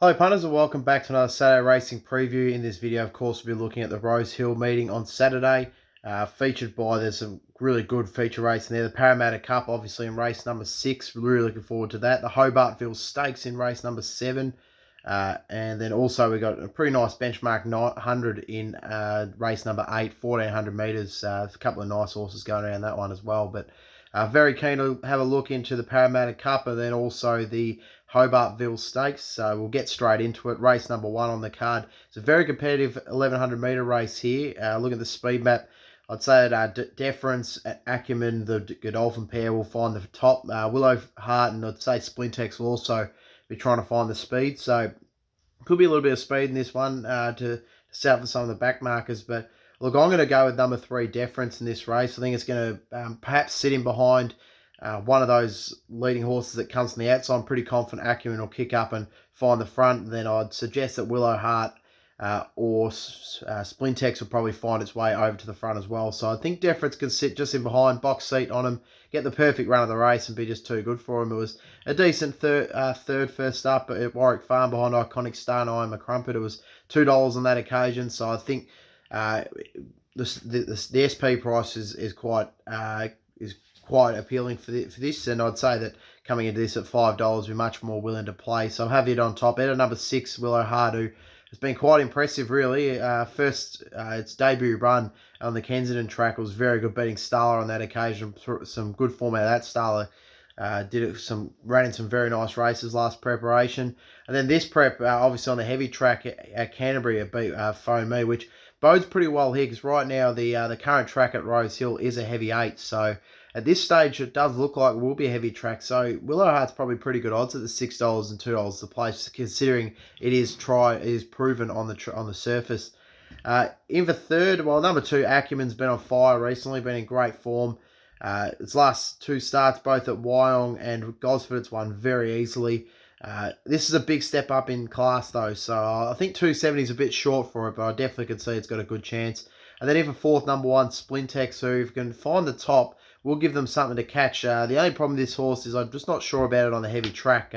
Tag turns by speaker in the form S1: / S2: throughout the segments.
S1: Hello punters and welcome back to another Saturday racing preview. In this video, of course, we'll be looking at the Rosehill meeting on Saturday, featured by, there's some really good feature racing there. The Parramatta Cup, obviously, in race number 6. Really looking forward to that. The Hobartville Stakes in race number 7. And then also we got a pretty nice benchmark 900 in race number 8, 1400 metres. A couple of nice horses going around that one as well. But very keen to have a look into the Parramatta Cup and then also the Hobartville Stakes. So we'll get straight into it. Race number 1 on the card. It's a very competitive 1100 metre race here. Look at the speed map. I'd say that Deference, Acumen, the Godolphin pair will find the top. Willow Heart and I'd say Splintex will also be trying to find the speed. So could be a little bit of speed in this one to set up for some of the back markers. But look, I'm going to go with number 3, Deference, in this race. I think it's going to perhaps sit in behind one of those leading horses that comes from the outside. I'm pretty confident Acumen will kick up and find the front. And then I'd suggest that Willow Heart or Splintex will probably find its way over to the front as well. So I think Deference can sit just in behind, box seat on him, get the perfect run of the race and be just too good for him. It was a decent third first up at Warwick Farm behind Iconic Star and I Am a Crumpet. It was $2 on that occasion. So I think the SP price is quite appealing for this, and I'd say that coming into this at $5, we're much more willing to play. So I'm having it on top. At number 6, Willow Heart, who has been quite impressive, really. Its debut run on the Kensington track was very good, beating Starler on that occasion. Some good form out of that. Starler ran in some very nice races last preparation, and then this prep, obviously on the heavy track at Canterbury, it beat Phone Me, which bodes pretty well here because right now the current track at Rosehill is a heavy 8. So at this stage, it does look like it will be a heavy track. So Willow Heart's probably pretty good odds at the $6 and $2 the place, considering it is proven on the surface. In the third, well, number 2, Acumen's been on fire recently, been in great form. Its last 2 starts, both at Wyong and Gosford, it's won very easily. This is a big step up in class, though, so I think 270 is a bit short for it, but I definitely could see it's got a good chance. And then even fourth, number 1, Splintex, who if you can find the top, will give them something to catch. The only problem with this horse is I'm just not sure about it on the heavy track.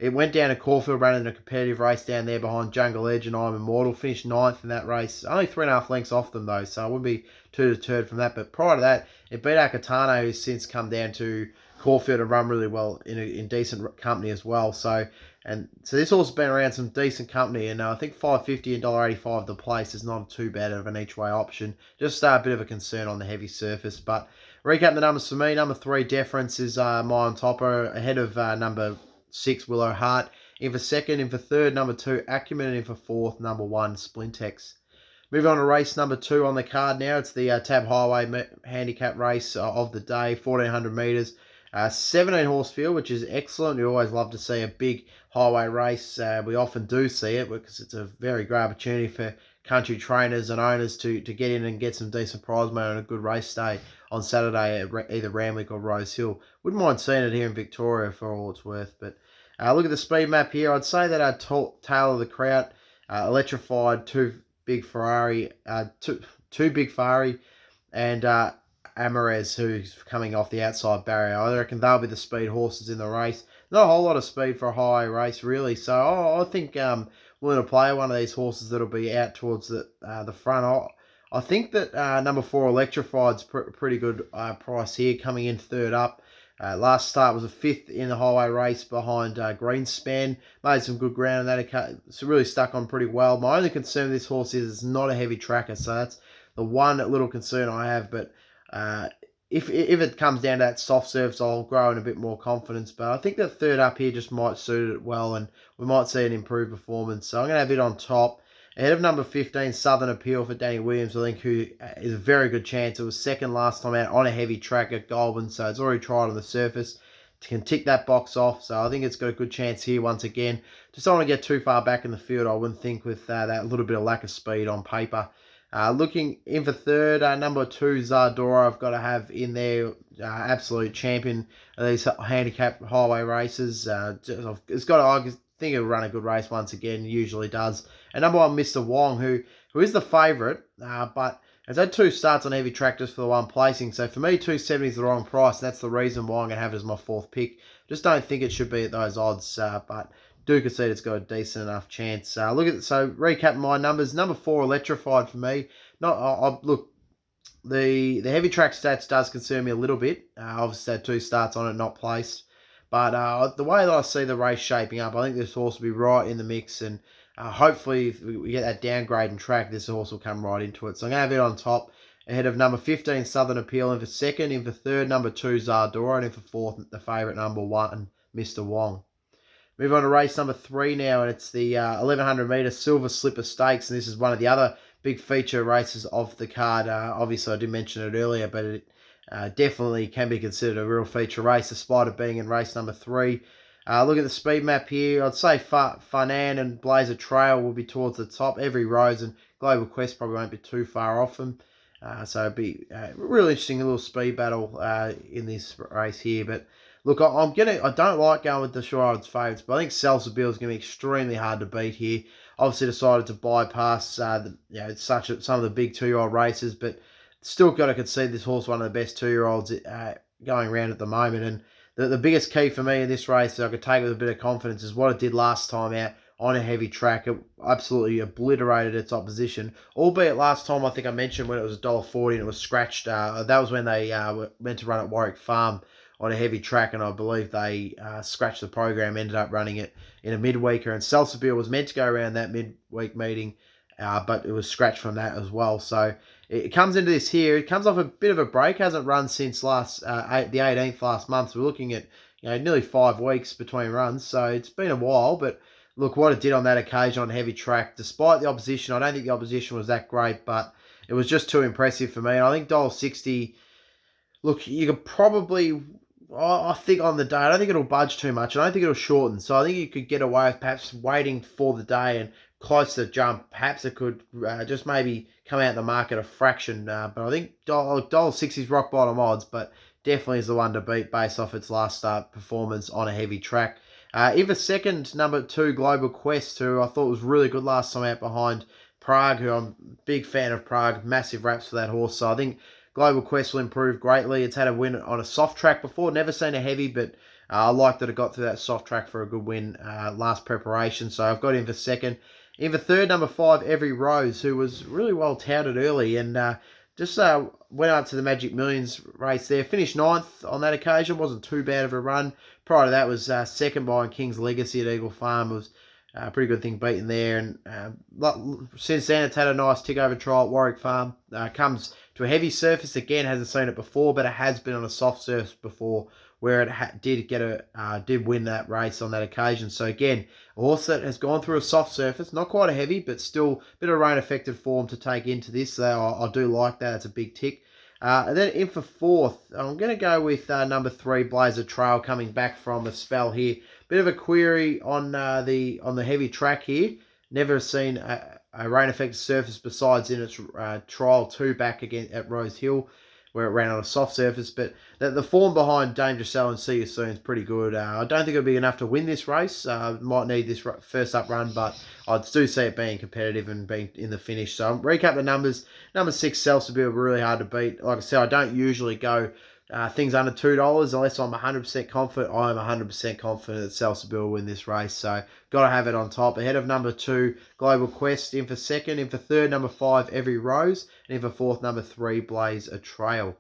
S1: It went down to Caulfield, running a competitive race down there behind Jungle Edge and I'm Immortal. Finished 9th in that race. Only 3.5 lengths off them, though, so I wouldn't be too deterred from that. But prior to that, it beat Akatano, who's since come down to Caulfield and run really well in decent company as well. So this horse has been around some decent company, and I think $5.50 and $1.85 the place is not too bad of an each-way option. Just a bit of a concern on the heavy surface. But recap the numbers for me. Number 3, Deference, is my on topper, ahead of number 6, Willow Heart. In for second, in for third, number 2, Acumen, and in for fourth, number 1, Splintex. Moving on to race number 2 on the card now. It's the Tab Highway handicap race of the day, 1400 metres. 17 horse field, which is excellent. We always love to see a big highway race. We often do see it because it's a very great opportunity for country trainers and owners to get in and get some decent prize money on a good race day on Saturday at either Randwick or Rosehill. Wouldn't mind seeing it here in Victoria for all it's worth. But look at the speed map here. I'd say that our tail of the crowd, Electrified, two big Ferrari, and Amarez, who's coming off the outside barrier. I reckon they'll be the speed horses in the race. Not a whole lot of speed for a high race, really. So I think willing to play one of these horses that'll be out towards the front. I think that number 4, Electrified's pretty good price here, coming in third up. Last start was a 5th in the highway race behind Greenspan. Made some good ground in that. It's really stuck on pretty well. My only concern with this horse is it's not a heavy tracker, so that's the one little concern I have. But if it comes down to that soft surface, I'll grow in a bit more confidence. But I think that third up here just might suit it well, and we might see an improved performance. So I'm going to have it on top. Ahead of number 15, Southern Appeal for Danny Williams, I think, who is a very good chance. It was second last time out on a heavy track at Goulburn, so it's already tried on the surface. Can tick that box off, so I think it's got a good chance here once again. Just don't want to get too far back in the field, I wouldn't think, with that little bit of lack of speed on paper. Looking in for third, number 2, Zardora, I've got to have in there. Absolute champion of these handicap highway races. It's got to, I think it'll run a good race once again, usually does. And number 1, Mr. Wong, who is the favourite, but has had 2 starts on heavy track just for the one placing. So for me, 270 is the wrong price. And that's the reason why I'm going to have it as my 4th pick. Just don't think it should be at those odds, but do concede it's got a decent enough chance. Recap my numbers. Number 4, Electrified for me. Look, the heavy track stats does concern me a little bit. Obviously, had 2 starts on it, not placed. But the way that I see the race shaping up, I think this horse will be right in the mix. And hopefully, if we get that downgrade in track, this horse will come right into it. So I'm going to have it on top, ahead of number 15, Southern Appeal, in for second. In for third, number 2, Zardora. And in for fourth, the favourite, number 1, Mr. Wong. Move on to race number 3 now, and it's the 1100 metre Silver Slipper Stakes, and this is one of the other big feature races of the card. Obviously, I did mention it earlier, but it definitely can be considered a real feature race, despite it being in race number 3. Look at the speed map here. I'd say Funan and Blazer Trail will be towards the top. Every Rose and Global Quest probably won't be too far off them. So it'd be a real interesting little speed battle in this race here, but look, I don't like going with the short odds favourites, but I think Salsabil is going to be extremely hard to beat here. Obviously decided to bypass some of the big 2-year-old races, but still got to concede this horse one of the best 2-year-olds going around at the moment. And the biggest key for me in this race that I could take with a bit of confidence is what it did last time out on a heavy track. It absolutely obliterated its opposition, albeit last time I think I mentioned when it was $1.40 and it was scratched. That was when they were meant to run at Warwick Farm on a heavy track, and I believe they scratched the program, ended up running it in a midweeker, and Salsabil was meant to go around that midweek meeting, but it was scratched from that as well. So it comes into this here. It comes off a bit of a break, hasn't run since the 18th last month. So we're looking at nearly 5 weeks between runs, so it's been a while, but look what it did on that occasion on heavy track. Despite the opposition, I don't think the opposition was that great, but it was just too impressive for me. And I think $1.60, look, you could probably, I think on the day, I don't think it'll budge too much. I don't think it'll shorten. So I think you could get away with perhaps waiting for the day and close to the jump. Perhaps it could just maybe come out in the market a fraction. But I think $1.60 is rock bottom odds, but definitely is the one to beat based off its last start performance on a heavy track. In the second, number 2, Global Quest, who I thought was really good last time out behind Prague, who I'm a big fan of Prague. Massive raps for that horse. So I think Global Quest will improve greatly. It's had a win on a soft track before. Never seen a heavy, but I like that it got through that soft track for a good win last preparation. So I've got him for second. In the third, number 5, Every Rose, who was really well touted early and just went up to the Magic Millions race there. Finished 9th on that occasion. Wasn't too bad of a run. Prior to that was second behind King's Legacy at Eagle Farm. It was a pretty good thing beaten there. And since then, it's had a nice tick-over trial at Warwick Farm. Comes to a heavy surface. Again, hasn't seen it before, but it has been on a soft surface before where it did win that race on that occasion. So again, a horse that has gone through a soft surface, not quite a heavy, but still a bit of rain-affected form to take into this. So I do like that. It's a big tick. And then in for fourth, I'm going to go with number 3, Blazer Trail, coming back from a spell here. Bit of a query on the heavy track here. Never seen a rain-affected surface besides in its trial 2 back again at Rose Hill, where it ran on a soft surface. But the form behind Dangerous Cell and See You Soon is pretty good. I don't think it'll be enough to win this race. Might need this first up run, but I do see it being competitive and being in the finish. So recap the numbers. Number 6, Salsabil, really hard to beat. Like I said, I don't usually go things under $2 unless I'm 100% confident. I am 100% confident that Salsabil will win this race. So got to have it on top. Ahead of number 2, Global Quest. In for second. In for third, number 5, Every Rose. And in for fourth, number 3, Blaze a Trail.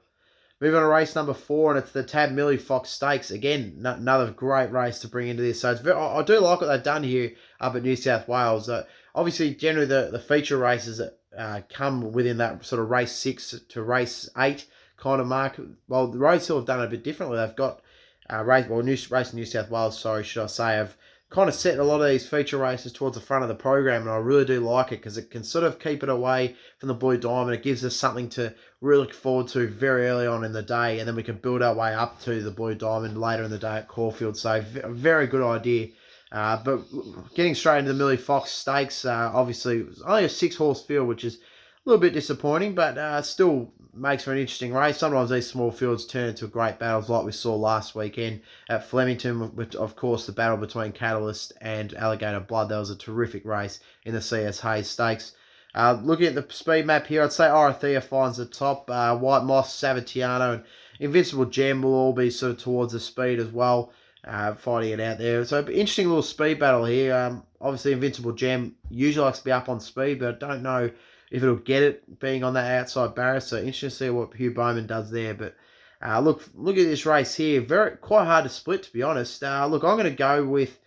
S1: Moving on to race number 4, and it's the Tab Millie Fox Stakes. Again, another great race to bring into this. So I do like what they've done here up at New South Wales. Obviously, generally the feature races that come within that sort of race 6 to race 8 kind of mark. Well, the Rose Hill have done it a bit differently. They've got race in New South Wales, should I say, have kind of set a lot of these feature races towards the front of the program, and I really do like it because it can sort of keep it away from the Blue Diamond. It gives us something to really look forward to very early on in the day, and then we can build our way up to the Blue Diamond later in the day at Caulfield. So a very good idea. But getting straight into the Millie Fox Stakes, obviously it was only a 6-horse field, which is a little bit disappointing, but still makes for an interesting race. Sometimes these small fields turn into great battles like we saw last weekend at Flemington, with, of course, the battle between Catalyst and Alligator Blood. That was a terrific race in the CS Hayes Stakes. Looking at the speed map here, I'd say Orothea finds the top. White Moss, Savatiano, and Invincible Gem will all be sort of towards the speed as well. fighting it out there. So interesting little speed battle here. Obviously, Invincible Gem usually likes to be up on speed, but I don't know if it'll get it being on that outside barrier. So interesting to see what Hugh Bowman does there. But look at this race here. Quite hard to split, to be honest. Look, I'm going to go with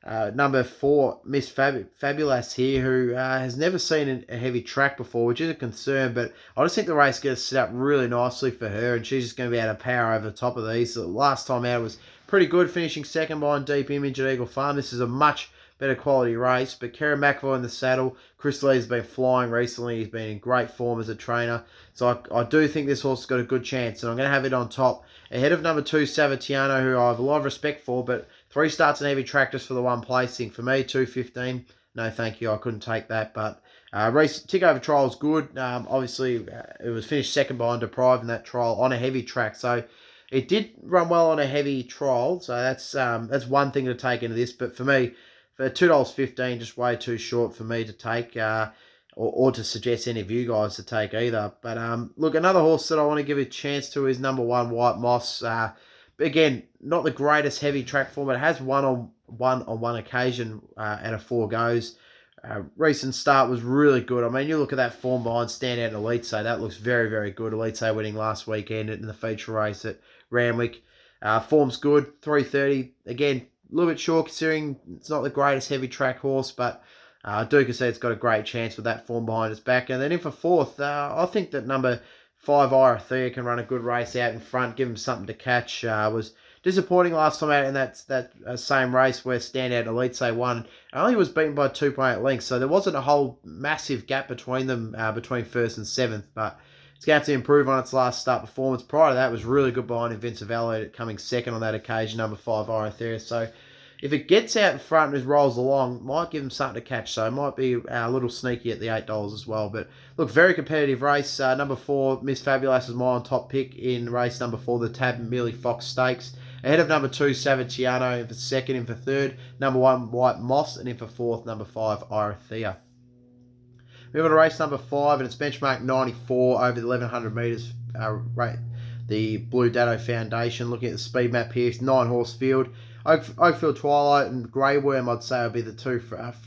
S1: number 4, Miss Fabulous here, who has never seen a heavy track before, which is a concern, but I just think the race gets set up really nicely for her, and she's just going to be able to power over the top of these. The last time out was pretty good, finishing second behind Deep Image at Eagle Farm. This is a much better quality race, but Kerry McAvoy in the saddle. Chris Lee's been flying recently. He's been in great form as a trainer, so I do think this horse has got a good chance, and I'm going to have it on top ahead of number 2, Savatiano, who I have a lot of respect for, but 3 starts in heavy track just for the 1 placing. For me, 2:15. No, thank you. I couldn't take that. But race tick over trial is good. Obviously, it was finished second behind Deprive in that trial on a heavy track. So it did run well on a heavy trial. So that's one thing to take into this. But for me, for $2.15, just way too short for me to take. Or to suggest any of you guys to take either. But look, another horse that I want to give a chance to is number 1, White Moss. Again, not the greatest heavy track form, but it has won on one occasion out of 4 goes. Recent start was really good. I mean, you look at that form behind Standout and Elite Say, that looks very, very good. Elite Say winning last weekend in the feature race at Randwick. Form's good, 3:30. Again, a little bit short considering it's not the greatest heavy track horse, but Duke has said it's got a great chance with that form behind its back. And then in for 4th, I think that number 5, Irathea, can run a good race out in front, give him something to catch. Was disappointing last time out in that same race where Standout Elite Say won. Only was beaten by 2.8 lengths, so there wasn't a whole massive gap between them, between 1st and 7th, but it's going to have to improve on its last start performance. Prior to that, it was really good behind Invincible, coming second on that occasion, number 5, Irathea. So if it gets out in front and rolls along, might give them something to catch. So it might be a little sneaky at the $8 as well. But look, very competitive race. Number 4, Miss Fabulous is my on top pick in race number 4, the Tab Millie Fox Stakes. Ahead of number 2, Savatiano in for 2nd, in for 3rd. Number 1, White Moss, and in for 4th, number 5, Irathea. Moving to race number 5, and it's benchmark 94 over the 1100 metres. The Blue Dado Foundation. Looking at the speed map here, it's 9-horse field. Oakfield Twilight and Grey Worm, I'd say, would be the 2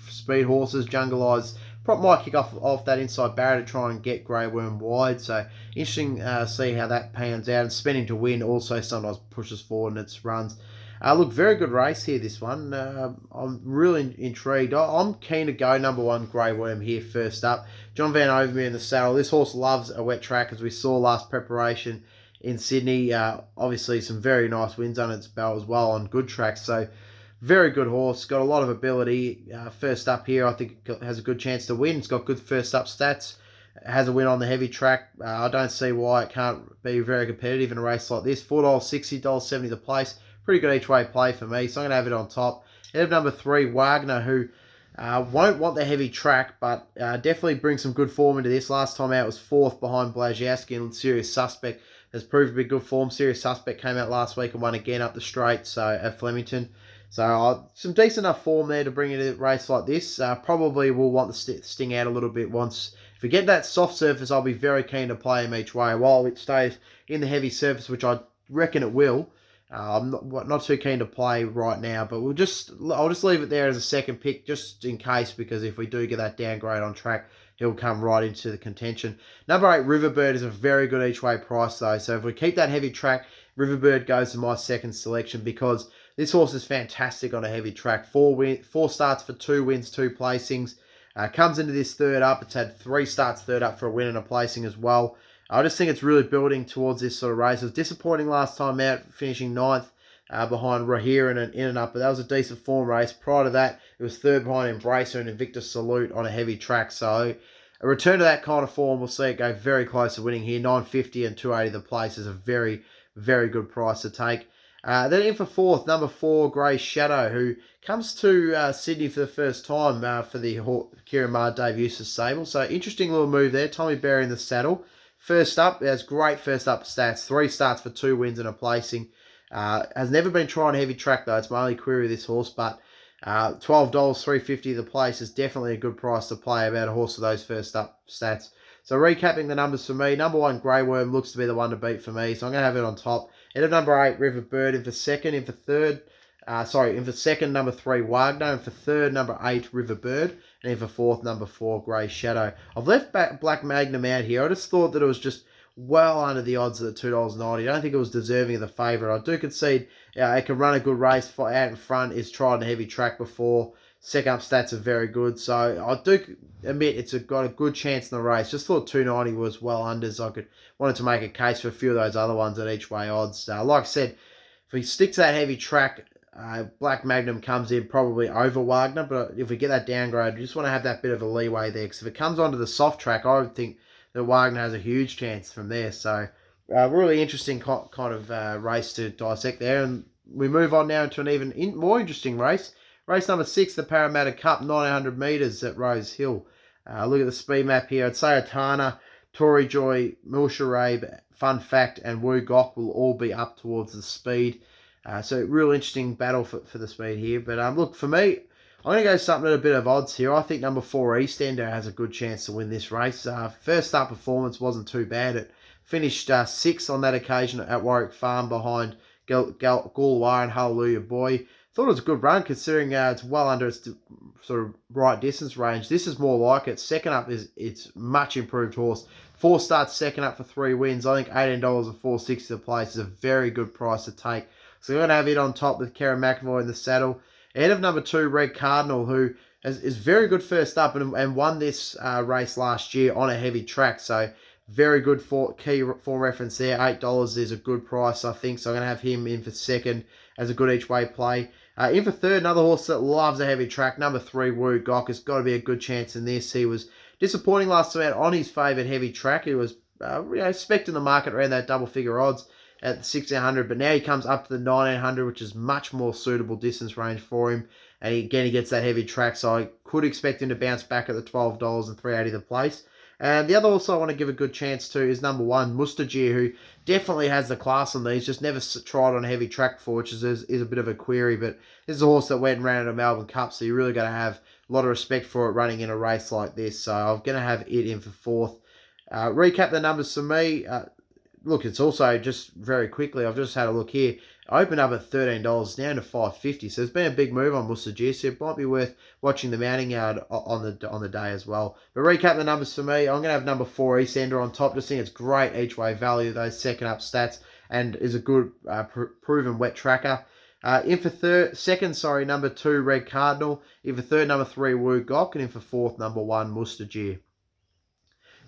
S1: speed horses. Jungle Eyes might kick off that inside barrier to try and get Grey Worm wide. So interesting to see how that pans out. And Spinning to Win also sometimes pushes forward in its runs. Look, very good race here, this one. I'm really intrigued. I'm keen to go number 1, Grey Worm here first up. John Van Overmeer in the saddle. This horse loves a wet track, as we saw last preparation in Sydney. Obviously some very nice wins on its belt as well on good tracks. So very good horse. Got a lot of ability. First up here, I think it has a good chance to win. It's got good first up stats. It has a win on the heavy track. I don't see why it can't be very competitive in a race like this. $4.60, $1.70 the place. Pretty good each way play for me, so I'm going to have it on top. Head of number 3, Wagner, who won't want the heavy track, but definitely brings some good form into this. Last time out was 4th behind Blazowski, and Serious Suspect has proved to be good form. Serious Suspect came out last week and won again up the straight, so at Flemington. So some decent enough form there to bring it in a race like this. Probably will want the sting out a little bit once. If we get that soft surface, I'll be very keen to play him each way. While it stays in the heavy surface, which I reckon it will, I'm not too keen to play right now, but I'll just leave it there as a second pick just in case, because if we do get that downgrade on track, he'll come right into the contention. Number 8, Riverbird, is a very good each way price though, so if we keep that heavy track, Riverbird goes to my second selection, because this horse is fantastic on a heavy track. 4 starts for 2 wins, 2 placings. Comes into this third up. It's had 3 starts third up for a win and a placing as well. I just think it's really building towards this sort of race. It was disappointing last time out, finishing 9th behind Rahir in and up, but that was a decent form race. Prior to that, it was 3rd behind Embracer and Invictus Salute on a heavy track. So a return to that kind of form, we'll see it go very close to winning here. $9.50 and $2.80 the place is a very, very good price to take. Then in for 4th, number 4, Grey Shadow, who comes to Sydney for the first time for the Kieran Maher Dave Eustace Sable. So interesting little move there. Tommy Berry in the saddle. First up, it has great first up stats. 3 starts for 2 wins and a placing. Has never been tried on heavy track though. It's my only query with this horse, but $12, $3.50 the place is definitely a good price to play about a horse with those first up stats. So recapping the numbers for me, number 1, Grey Worm looks to be the one to beat for me, so I'm going to have it on top. Head of number 8, River Bird in for 2nd, in for 3rd. In for second, number 3, Wagner. And for third, number 8, Riverbird. And in for fourth, number 4, Grey Shadow. I've left Black Magnum out here. I just thought that it was just well under the odds at $2.90. I don't think it was deserving of the favourite. I do concede it can run a good race out in front. It's tried a heavy track before. Second up stats are very good. So I do admit it's got a good chance in the race. Just thought 290 was well under, so I wanted to make a case for a few of those other ones at each way odds. Like I said, if he sticks to that heavy track, Black Magnum comes in probably over Wagner, but if we get that downgrade, we just want to have that bit of a leeway there, because if it comes onto the soft track, I would think that Wagner has a huge chance from there. So really interesting kind of race to dissect there. And we move on now to an even more interesting race. Race number 6, the Parramatta Cup, 900 metres at Rose Hill. Look at the speed map here. I'd say Atana, Tory Joy, Milsharabe, Fun Fact, and Wu Gok will all be up towards the speed. So real interesting battle for the speed here. But look, for me, I'm going to go something at a bit of odds here. I think number 4, Eastender, has a good chance to win this race. First start performance wasn't too bad. It finished 6th on that occasion at Warwick Farm behind Galwar and Hallelujah Boy. Thought it was a good run considering it's well under its sort of right distance range. This is more like it. Second up it's much improved horse. 4 starts second up for 3 wins. I think $18 and $4.60 the place is a very good price to take. So we're going to have it on top with Karen McAvoy in the saddle. Ahead of number 2, Red Cardinal, who is very good first up and won this race last year on a heavy track. So very good key form reference there. $8 is a good price, I think. So I'm going to have him in for second as a good each way play. In for third, another horse that loves a heavy track, number 3, Wu Gok. Has got to be a good chance in this. He was disappointing last time out on his favourite heavy track. He was expecting the market around that double figure odds at the 1600, but now he comes up to the 1900, which is much more suitable distance range for him. And he gets that heavy track, so I could expect him to bounce back at the $12 and $3.80 the place. And the other horse I want to give a good chance to is number 1, Mustajir, who definitely has the class on these, just never tried on a heavy track before, which is a bit of a query. But this is a horse that went and ran at a Melbourne Cup, so you really got to have a lot of respect for it running in a race like this. So I'm going to have it in for fourth. Recap the numbers for me. Look, it's also just very quickly, I've just had a look here. I opened up at $13, now to $5.50. So it's been a big move on Mustajir, so it might be worth watching the mounting yard on the day as well. But recap the numbers for me. I'm going to have number 4, Eastender, on top. Just think it's great each way value, those second up stats, and is a good proven wet tracker. In for second, number 2, Red Cardinal. In for third, number 3, Wu Gok. And in for fourth, number 1, Mustajir.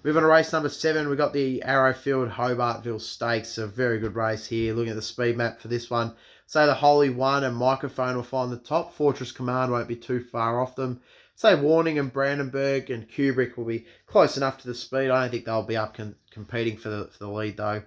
S1: Moving on to race number 7, we got the Arrowfield Hobartville Stakes. A very good race here. Looking at the speed map for this one. Say the Holy One and Microphone will find the top. Fortress Command won't be too far off them. Say Warning and Brandenburg and Kubrick will be close enough to the speed. I don't think they'll be up competing for the lead though.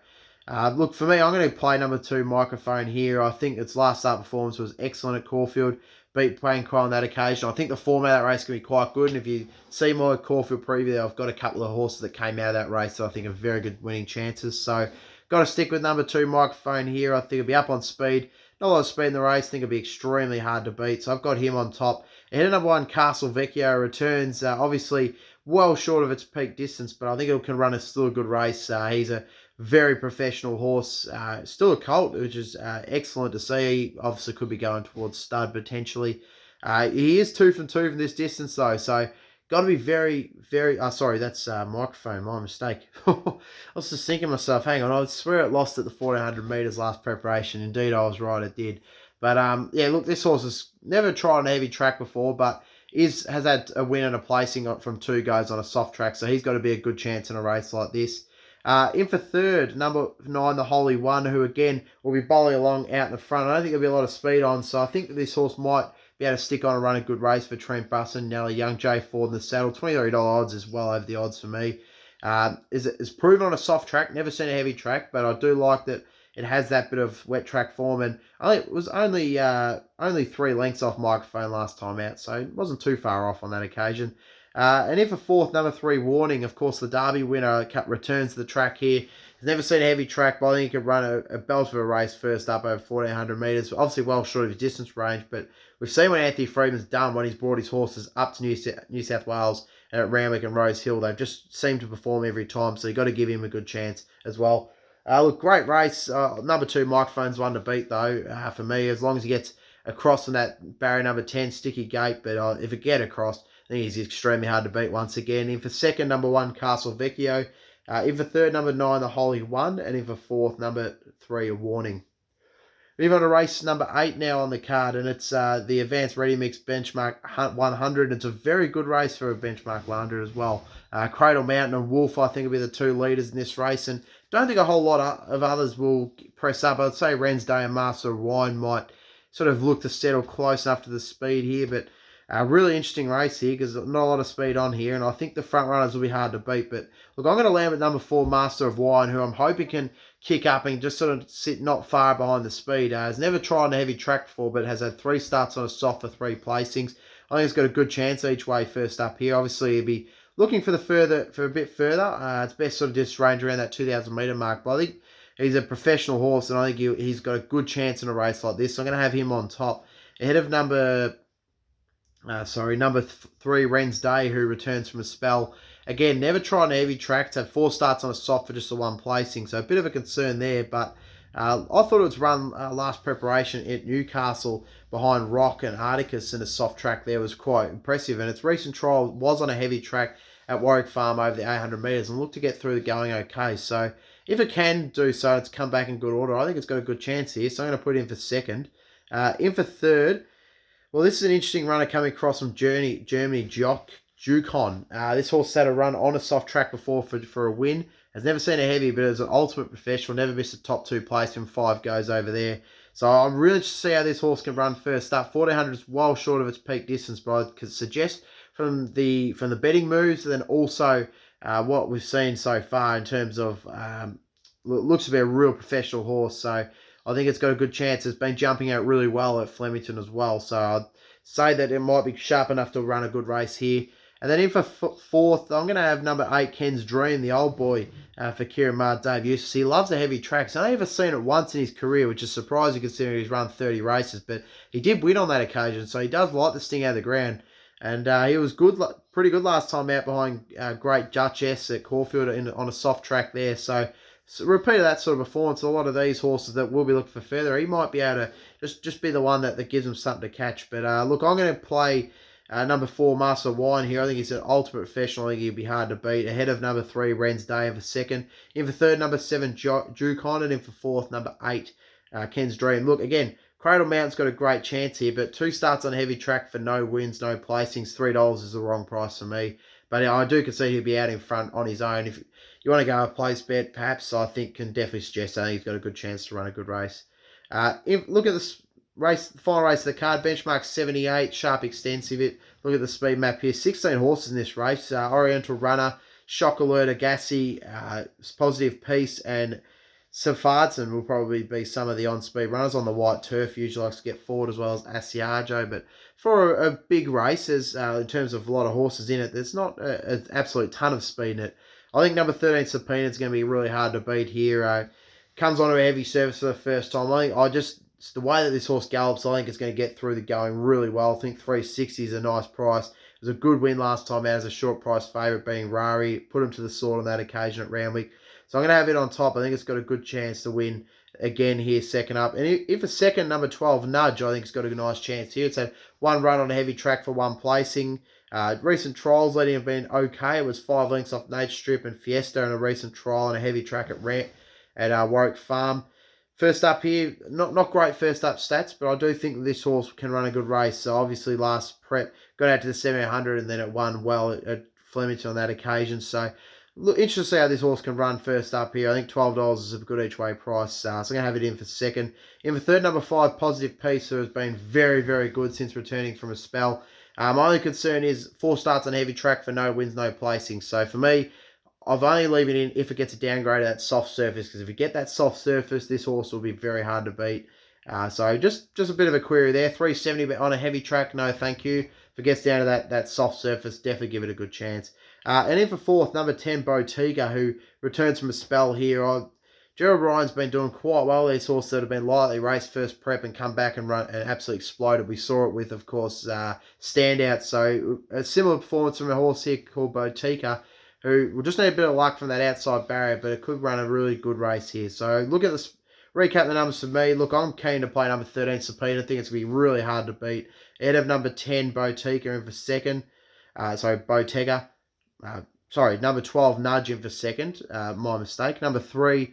S1: Look, for me, I'm going to play number 2, Microphone here. I think its last start performance was excellent at Caulfield. Beat Payne Crow on that occasion. I think the form of that race can be quite good. And if you see my Caulfield preview, I've got a couple of horses that came out of that race that I think are very good winning chances. So, got to stick with number 2, Microphone here. I think it'll be up on speed. Not a lot of speed in the race. I think it'll be extremely hard to beat. So, I've got him on top. Ahead of number 1, Castle Vecchio returns. Obviously, well short of its peak distance, but I think it can run still a good race. He's a very professional horse. Still a colt, which is excellent to see. He obviously could be going towards stud potentially. He is 2 from 2 from this distance though, so got to be very, very... sorry, that's Microphone, my mistake. I was just thinking to myself, hang on, I swear it lost at the 1400 metres last preparation. Indeed, I was right, it did. But yeah, look, this horse has never tried on a heavy track before, but has had a win and a placing from 2 goes on a soft track, so he's got to be a good chance in a race like this. In for third, number 9, the Holy One, who again will be bowling along out in the front. I don't think there'll be a lot of speed on, so I think that this horse might be able to stick on and run a good race for Trent Busson. Nelly Young, Jay Ford in the saddle. $23 odds is well over the odds for me. Is proven on a soft track, never seen a heavy track, but I do like that it has that bit of wet track form, and it was only 3 lengths off Microphone last time out, so it wasn't too far off on that occasion. And in for fourth, number 3, Warning. Of course, the Derby winner returns to the track here. He's never seen a heavy track, but I think he could run a belt of a race first up over 1400 metres. Obviously, well short of his distance range, but we've seen what Anthony Freeman's done when he's brought his horses up to New South Wales and at Randwick and Rose Hill. They've just seemed to perform every time, so you've got to give him a good chance as well. Look, great race. Number 2, Microphone's one to beat, though, for me. As long as he gets across on that barrier number 10, Sticky Gate, but if it get across, I think he's extremely hard to beat once again. In for second, number 1, Castle Vecchio. In for third, number 9, The Holy One. And in for fourth, number 3, A Warning. Move on to race number 8 now on the card, and it's the Advanced Ready Mix Benchmark 100. It's a very good race for a Benchmark 100 as well. Cradle Mountain and Wolf, I think, will be the 2 leaders in this race, and don't think a whole lot of others will press up. I'd say Raceday and Master of Wine might sort of look to settle close enough to the speed here, but a really interesting race here because not a lot of speed on here, and I think the front runners will be hard to beat. But look, I'm going to land with number 4, Master of Wine, who I'm hoping can kick up and just sort of sit not far behind the speed. Has never tried a heavy track before, but has had 3 starts on a soft for 3 placings. I think it's got a good chance each way first up here. Obviously, he'll be looking for a bit further. It's best sort of just range around that 2,000 metre mark. But I think he's a professional horse, and I think he's got a good chance in a race like this. So I'm going to have him on top ahead of number 3, Raceday, who returns from a spell. Again, never tried a heavy track. Had 4 starts on a soft for just the 1 placing, so a bit of a concern there. But I thought it was run last preparation at Newcastle behind Rock and Articus, and a soft track there was quite impressive. And its recent trial was on a heavy track at Warwick Farm over the 800 metres and looked to get through the going okay. So if it can do so, it's come back in good order. I think it's got a good chance here, so I'm going to put it in for second. In for third, well, this is an interesting runner coming across from Germany, Jukon. This horse had a run on a soft track before for a win. Has never seen a heavy, but is an ultimate professional. Never missed a top 2 place from 5 goes over there. So I'm really interested to see how this horse can run first up. 1400 is well short of its peak distance, but I could suggest from the betting moves, and then also what we've seen so far in terms of looks to be a real professional horse. So I think it's got a good chance. It's been jumping out really well at Flemington as well. So I'd say that it might be sharp enough to run a good race here. And then in for fourth, I'm going to have number 8, Ken's Dream, the old boy for Kieran Maher Dave Eustace. He loves the heavy tracks. I've only ever seen it once in his career, which is surprising considering he's run 30 races. But he did win on that occasion, so he does like the sting out of the ground. And he was good, pretty good last time out behind great Duchess at Caulfield on a soft track there. So repeat of that sort of performance. A lot of these horses that will be looking for further, he might be able to just be the one that gives them something to catch. But look, I'm going to play number 4, Master Wine here. I think he's an ultimate professional. I think he'll be hard to beat. Ahead of number 3, Raceday, in for second. In for third, number 7, Jukon. And in for fourth, number 8, Ken's Dream. Look, again, Cradle Mountain's got a great chance here, but 2 starts on a heavy track for no wins, no placings. $3 is the wrong price for me. But I do concede he'll be out in front on his own. If you want to go a place bet, perhaps, I think can definitely suggest I think he's got a good chance to run a good race. Look at this race, the final race of the card, benchmark 78, sharp extensive. Look at the speed map here. 16 horses in this race. Oriental Runner, Shock Alert, Agassi, Positive Peace, and Safardson will probably be some of the on-speed runners on the white turf. Usually likes to get forward, as well as Asiago. But for a big race, in terms of a lot of horses in it, there's not an absolute ton of speed in it. I think number 13, Subpoena, is going to be really hard to beat here. Comes onto a heavy surface for the first time. It's the way that this horse gallops, I think it's going to get through the going really well. I think 360 is a nice price. It was a good win last time out as a short price favourite, being Rari. Put him to the sword on that occasion at Randwick. So I'm going to have it on top. I think it's got a good chance to win again here, second up. And if a second, number 12, Nudge, I think it's got a nice chance here. It's had 1 run on a heavy track for 1 placing. Recent trials letting have been okay. It was 5 lengths off Nature Strip and Fiesta in a recent trial on a heavy track at Warwick Farm. First up here, not great first up stats, but I do think that this horse can run a good race. So obviously last prep, got out to the 700 and then it won well at Flemington on that occasion. So look, interesting to see how this horse can run first up here. I think $12 is a good each way price. So I'm going to have it in for second. In for third, number 5, Positive Peace, who has been very, very good since returning from a spell. My only concern is 4 starts on heavy track for no wins, no placing. So for me, I've only leave it in if it gets a downgrade at that soft surface, because if you get that soft surface, this horse will be very hard to beat. So just a bit of a query there. 370 but on a heavy track, no thank you. If it gets down to that soft surface, definitely give it a good chance. And in for fourth, number 10, Botiga, who returns from a spell here. Gerald Ryan's been doing quite well. These horses that have been lightly raced first prep and come back and run and absolutely exploded. We saw it with, of course, Standout. So a similar performance from a horse here called Botica, who will just need a bit of luck from that outside barrier, but it could run a really good race here. So look at this recap the numbers for me. Look, I'm keen to play number 13, Subpoena. I think it's going to be really hard to beat. Out of number 10, Botica in for second. Bottega. Number 12, Nudge in for second. My mistake. Number 3,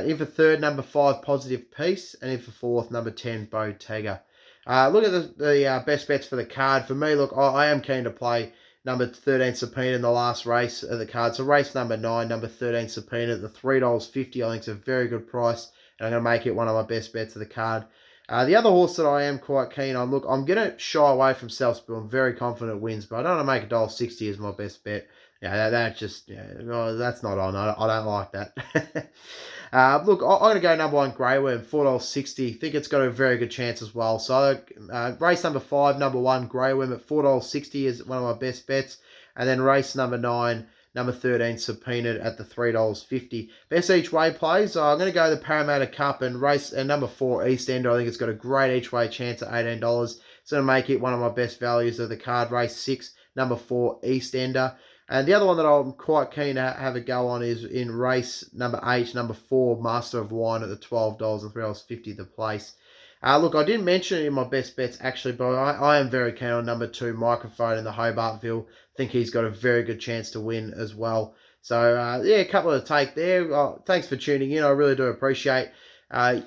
S1: in for third, number 5, Positive Peace. And in for fourth, number 10, Bottega. Look at the best bets for the card. For me, look, I am keen to play number 13, Subpoena in the last race of the card. So race number 9, number 13, Subpoena at the $3.50. I think it's a very good price. And I'm going to make it one of my best bets of the card. The other horse that I am quite keen on, look, I'm going to shy away from Selfspill. I'm very confident it wins, but I don't want to make $1.60 as my best bet. Yeah, that's not on. I don't like that. Look, I'm going to go number 1, Grey Worm, $4.60. Think it's got a very good chance as well. So race number 5, number 1, Grey Worm at $4.60 is one of my best bets. And then race number 9, number 13, Subpoena at the $3.50. Best each way plays. I'm going to go the Parramatta Cup and race number 4, EastEnder. I think it's got a great each way chance at $18. It's going to make it one of my best values of the card. Race 6, number 4, EastEnder. And the other one that I'm quite keen to have a go on is in race number 8, number 4, Master of Wine at the $12 and $3.50 the place. Look, I didn't mention it in my best bets actually, but I am very keen on number 2, Microphone in the Hobartville. I think he's got a very good chance to win as well. So, a couple to take there. Thanks for tuning in. I really do appreciate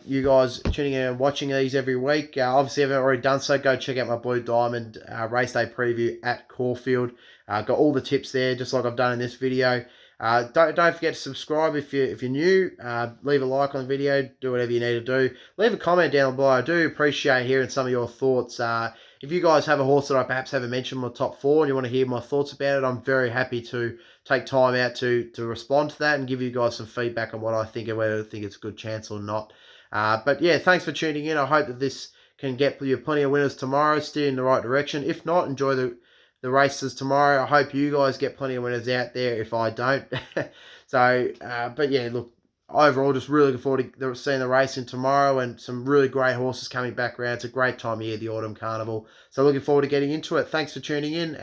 S1: you guys tuning in and watching these every week. Obviously, if you haven't already done so, go check out my Blue Diamond Raceday preview at Caulfield. Got all the tips there, just like I've done in this video. Don't forget to subscribe if you're new. Leave a like on the video. Do whatever you need to do. Leave a comment down below. I do appreciate hearing some of your thoughts. If you guys have a horse that I perhaps haven't mentioned in my top 4 and you want to hear my thoughts about it, I'm very happy to take time out to respond to that and give you guys some feedback on what I think and whether I think it's a good chance or not. But yeah, thanks for tuning in. I hope that this can get you plenty of winners tomorrow, steer in the right direction. If not, enjoy the races tomorrow. I hope you guys get plenty of winners out there if I don't. But yeah, look, overall, just really looking forward to seeing the racing tomorrow and some really great horses coming back around. It's a great time of year, the Autumn Carnival. So looking forward to getting into it. Thanks for tuning in.